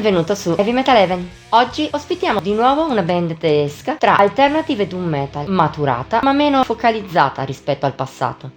benvenuto su Heavy Metal Heaven. Oggi ospitiamo di nuovo una band tedesca tra alternative e doom metal, maturata ma meno focalizzata rispetto al passato.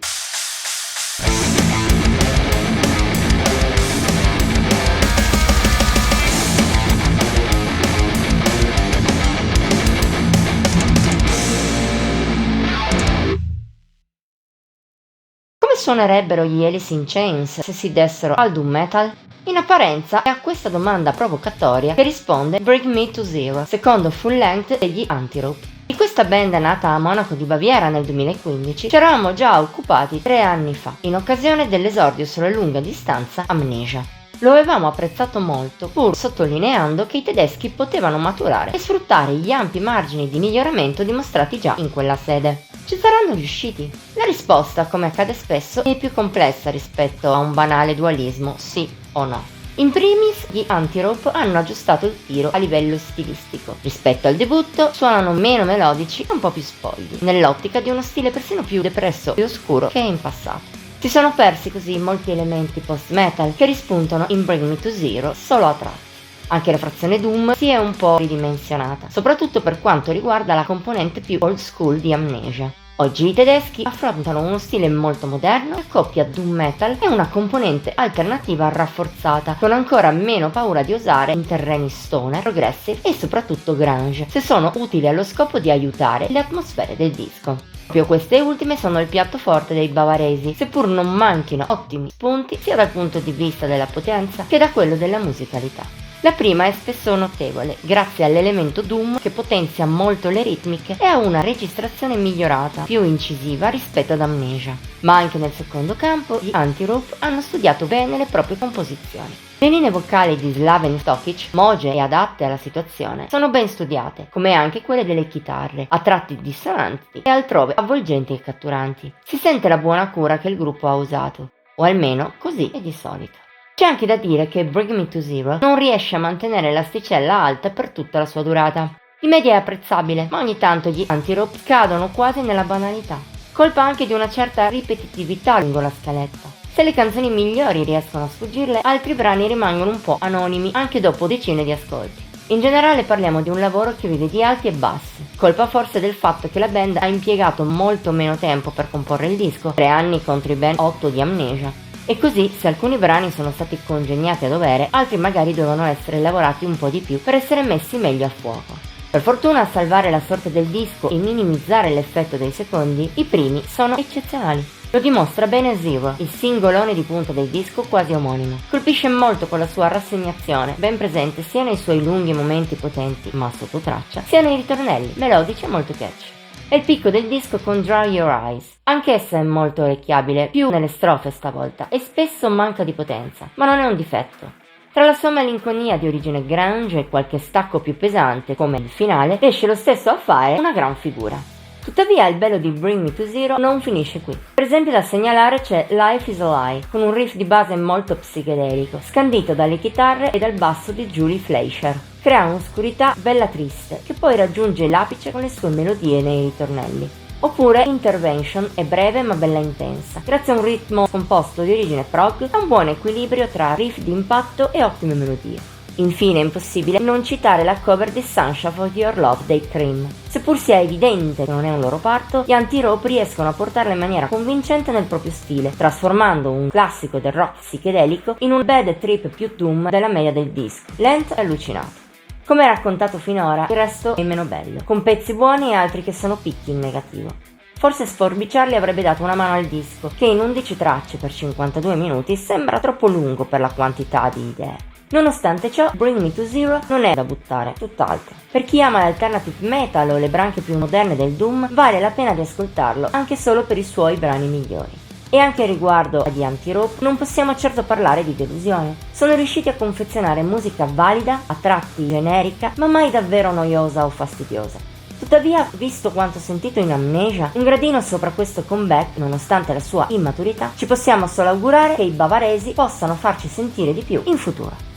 Come suonerebbero gli Alice in Chains se si dessero al doom metal? In apparenza è a questa domanda provocatoria che risponde Bring Me to Zero, secondo full length degli Antirope. Di questa band nata a Monaco di Baviera nel 2015 ci eravamo già occupati 3 anni fa, in occasione dell'esordio sulla lunga distanza Amnesia. Lo avevamo apprezzato molto, pur sottolineando che i tedeschi potevano maturare e sfruttare gli ampi margini di miglioramento dimostrati già in quella sede. Ci saranno riusciti? La risposta, come accade spesso, è più complessa rispetto a un banale dualismo sì o no. In primis, gli Antirope hanno aggiustato il tiro a livello stilistico. Rispetto al debutto, suonano meno melodici e un po' più spogli, nell'ottica di uno stile persino più depresso e oscuro che in passato. Si sono persi così molti elementi post-metal che rispuntano in Bring Me to Zero solo a tratti. Anche la frazione Doom si è un po' ridimensionata, soprattutto per quanto riguarda la componente più old school di Amnesia. Oggi i tedeschi affrontano uno stile molto moderno che accoppia doom metal e una componente alternativa rafforzata, con ancora meno paura di osare in terreni stoner, progressive e soprattutto grunge, se sono utili allo scopo di aiutare le atmosfere del disco. Proprio queste ultime sono il piatto forte dei bavaresi, seppur non manchino ottimi spunti sia dal punto di vista della potenza che da quello della musicalità. La prima è spesso notevole, grazie all'elemento Doom che potenzia molto le ritmiche e ha una registrazione migliorata, più incisiva rispetto ad Amnesia. Ma anche nel secondo campo, gli Antirope hanno studiato bene le proprie composizioni. Le linee vocali di Slaven Stokic, moge e adatte alla situazione, sono ben studiate, come anche quelle delle chitarre, a tratti dissonanti e altrove avvolgenti e catturanti. Si sente la buona cura che il gruppo ha usato, o almeno così è di solito. C'è anche da dire che Bring Me to Zero non riesce a mantenere l'asticella alta per tutta la sua durata. In media è apprezzabile, ma ogni tanto gli Antirope cadono quasi nella banalità, colpa anche di una certa ripetitività lungo la scaletta. Se le canzoni migliori riescono a sfuggirle, altri brani rimangono un po' anonimi anche dopo decine di ascolti. In generale parliamo di un lavoro che vive di alti e bassi, colpa forse del fatto che la band ha impiegato molto meno tempo per comporre il disco, 3 anni contro i ben 8 di Amnesia. E così, se alcuni brani sono stati congegnati a dovere, altri magari dovevano essere lavorati un po' di più per essere messi meglio a fuoco. Per fortuna, a salvare la sorte del disco e minimizzare l'effetto dei secondi, i primi sono eccezionali. Lo dimostra bene Zero, il singolone di punta del disco quasi omonimo. Colpisce molto con la sua rassegnazione, ben presente sia nei suoi lunghi momenti potenti, ma sotto traccia, sia nei ritornelli, melodici e molto catchy. È il picco del disco con Dry Your Eyes. Anch'essa è molto orecchiabile, più nelle strofe stavolta, e spesso manca di potenza, ma non è un difetto. Tra la sua malinconia di origine grunge e qualche stacco più pesante, come il finale, riesce lo stesso a fare una gran figura. Tuttavia il bello di Bring Me to Zero non finisce qui. Per esempio da segnalare c'è Life is a Lie, con un riff di base molto psichedelico, scandito dalle chitarre e dal basso di Julie Fleischer. Crea un'oscurità bella triste, che poi raggiunge l'apice con le sue melodie nei ritornelli. Oppure Intervention è breve ma bella intensa, grazie a un ritmo composto di origine prog e un buon equilibrio tra riff di impatto e ottime melodie. Infine è impossibile non citare la cover di Sunshine of Your Love dei Cream. Seppur sia evidente che non è un loro parto, gli Antirope riescono a portarla in maniera convincente nel proprio stile, trasformando un classico del rock psichedelico in un bad trip più doom della media del disco, lento e allucinato. Come raccontato finora, il resto è meno bello, con pezzi buoni e altri che sono picchi in negativo. Forse sforbiciarli avrebbe dato una mano al disco, che in 11 tracce per 52 minuti sembra troppo lungo per la quantità di idee. Nonostante ciò, Bring Me to Zero non è da buttare, tutt'altro. Per chi ama l'alternative metal o le branche più moderne del doom, vale la pena di ascoltarlo, anche solo per i suoi brani migliori. E anche riguardo agli Antirope non possiamo certo parlare di delusione. Sono riusciti a confezionare musica valida, a tratti generica, ma mai davvero noiosa o fastidiosa. Tuttavia, visto quanto sentito in Amnesia, un gradino sopra questo comeback, nonostante la sua immaturità, ci possiamo solo augurare che i bavaresi possano farci sentire di più in futuro.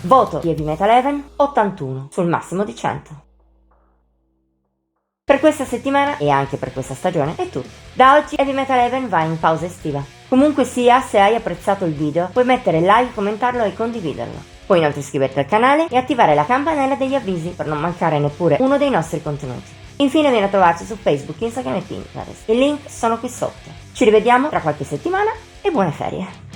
Voto di Heavy Metal Heaven 81 sul massimo di 100. Per questa settimana e anche per questa stagione è tutto. Da oggi Heavy Metal Heaven va in pausa estiva. Comunque sia, se hai apprezzato il video, puoi mettere like, commentarlo e condividerlo. Puoi inoltre iscriverti al canale e attivare la campanella degli avvisi per non mancare neppure uno dei nostri contenuti. Infine vieni a trovarci su Facebook, Instagram e Pinterest. I link sono qui sotto. Ci rivediamo tra qualche settimana e buone ferie!